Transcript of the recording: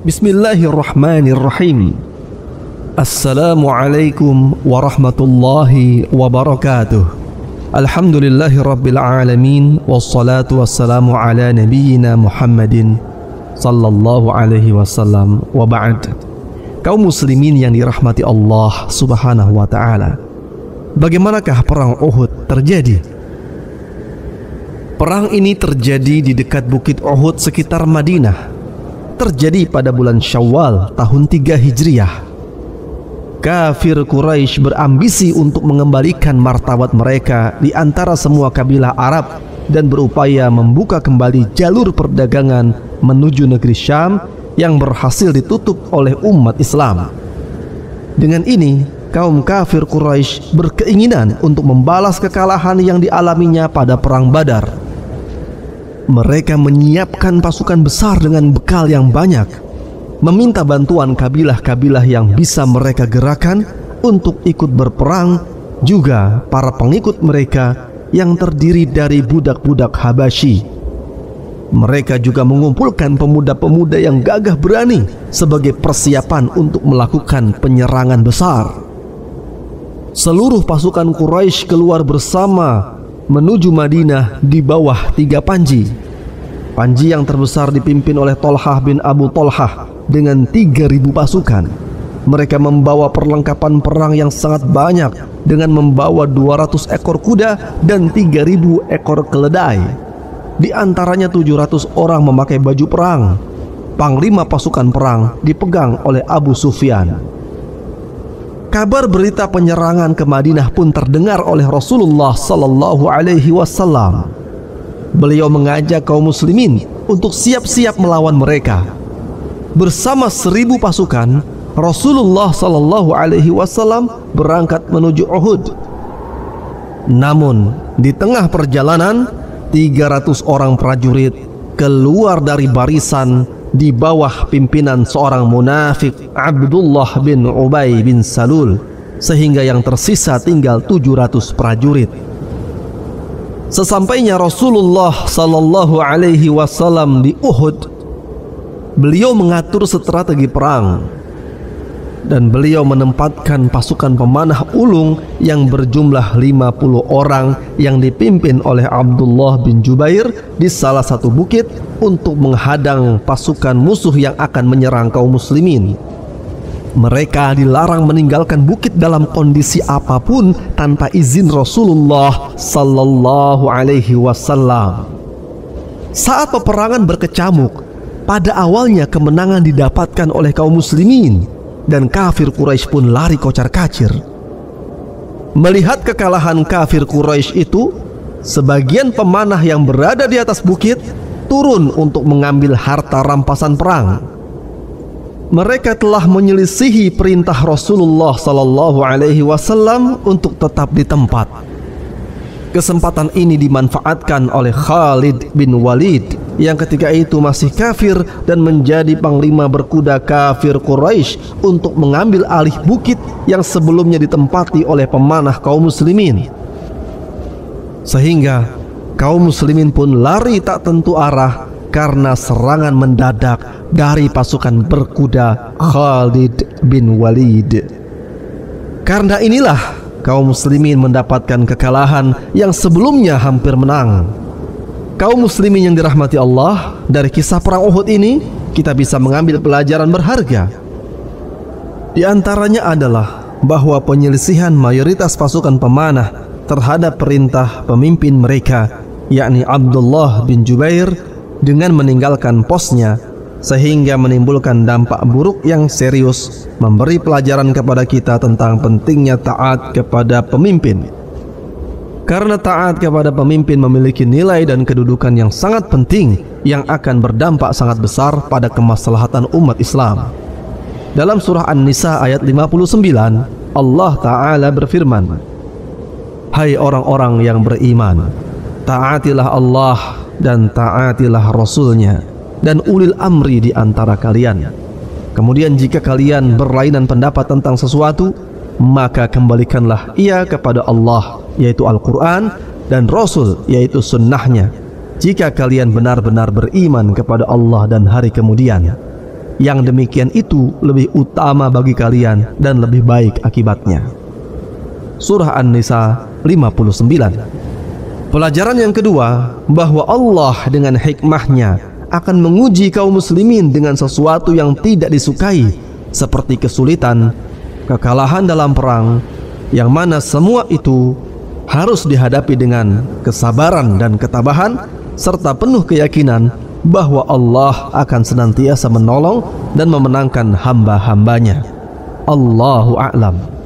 Bismillahirrahmanirrahim. Assalamualaikum warahmatullahi wabarakatuh. Alhamdulillahi rabbil alamin. Wassalatu wassalamu ala nabiyyina Muhammadin sallallahu alaihi wasallam. Wa ba'd. Kaum muslimin yang dirahmati Allah subhanahu wa ta'ala, bagaimanakah perang Uhud terjadi? Perang ini terjadi di dekat bukit Uhud sekitar Madinah. Terjadi pada bulan Syawal tahun 3 Hijriah. Kafir Quraisy berambisi untuk mengembalikan martabat mereka di antara semua kabilah Arab dan berupaya membuka kembali jalur perdagangan menuju negeri Syam yang berhasil ditutup oleh umat Islam. Dengan ini, kaum kafir Quraisy berkeinginan untuk membalas kekalahan yang dialaminya pada perang Badar. Mereka menyiapkan pasukan besar dengan bekal yang banyak, meminta bantuan kabilah-kabilah yang bisa mereka gerakan untuk ikut berperang, juga para pengikut mereka yang terdiri dari budak-budak Habasyi. Mereka juga mengumpulkan pemuda-pemuda yang gagah berani sebagai persiapan untuk melakukan penyerangan besar. Seluruh pasukan Quraisy keluar bersama menuju Madinah di bawah 3 panji. Panji yang terbesar dipimpin oleh Thalhah bin Abu Thalhah dengan 3.000 pasukan. Mereka membawa perlengkapan perang yang sangat banyak dengan membawa 200 ekor kuda dan 3.000 ekor keledai. Di antaranya 700 orang memakai baju perang. Panglima pasukan perang dipegang oleh Abu Sufyan. Kabar berita penyerangan ke Madinah pun terdengar oleh Rasulullah sallallahu alaihi wasallam. Beliau mengajak kaum muslimin untuk siap-siap melawan mereka. Bersama 1.000 pasukan, Rasulullah sallallahu alaihi wasallam berangkat menuju Uhud. Namun, di tengah perjalanan, 300 orang prajurit keluar dari barisan di bawah pimpinan seorang munafik, Abdullah bin Ubay bin Salul, sehingga yang tersisa tinggal 700 prajurit. Sesampainya Rasulullah sallallahu alaihi wasallam di Uhud, beliau mengatur strategi perang dan beliau menempatkan pasukan pemanah ulung yang berjumlah 50 orang yang dipimpin oleh Abdullah bin Jubair di salah satu bukit untuk menghadang pasukan musuh yang akan menyerang kaum muslimin. Mereka dilarang meninggalkan bukit dalam kondisi apapun tanpa izin Rasulullah sallallahu alaihi wasallam. Saat peperangan berkecamuk, pada awalnya kemenangan didapatkan oleh kaum muslimin dan kafir Quraisy pun lari kocar-kacir. Melihat kekalahan kafir Quraisy itu, sebagian pemanah yang berada di atas bukit turun untuk mengambil harta rampasan perang. Mereka telah menyelisihi perintah Rasulullah sallallahu alaihi wasallam untuk tetap di tempat. Kesempatan ini dimanfaatkan oleh Khalid bin Walid yang ketika itu masih kafir dan menjadi panglima berkuda kafir Quraisy untuk mengambil alih bukit yang sebelumnya ditempati oleh pemanah kaum muslimin. Sehingga kaum muslimin pun lari tak tentu arah karena serangan mendadak dari pasukan berkuda Khalid bin Walid. Karena inilah kaum muslimin mendapatkan kekalahan yang sebelumnya hampir menang. Kaum muslimin yang dirahmati Allah, dari kisah perang Uhud ini kita bisa mengambil pelajaran berharga. Di antaranya adalah bahwa penyelisihan mayoritas pasukan pemanah terhadap perintah pemimpin mereka, yakni Abdullah bin Jubair, dengan meninggalkan posnya, sehingga menimbulkan dampak buruk yang serius, memberi pelajaran kepada kita tentang pentingnya taat kepada pemimpin. Karena taat kepada pemimpin memiliki nilai dan kedudukan yang sangat penting yang akan berdampak sangat besar pada kemaslahatan umat Islam. Dalam surah An-Nisa ayat 59, Allah Ta'ala berfirman, "Hai orang-orang yang beriman, taatilah Allah dan taatilah Rasul-Nya dan ulil amri di antara kalian. Kemudian jika kalian berlainan pendapat tentang sesuatu, maka kembalikanlah ia kepada Allah, yaitu Al-Quran, dan Rasul, yaitu sunnahnya, jika kalian benar-benar beriman kepada Allah dan hari kemudian." Yang demikian itu lebih utama bagi kalian dan lebih baik akibatnya. Surah An-Nisa 59. Pelajaran yang kedua, bahwa Allah dengan hikmahnya akan menguji kaum muslimin dengan sesuatu yang tidak disukai, seperti kesulitan, kekalahan dalam perang, yang mana semua itu harus dihadapi dengan kesabaran dan ketabahan, serta penuh keyakinan bahwa Allah akan senantiasa menolong dan memenangkan hamba-hambanya. Allahu a'lam.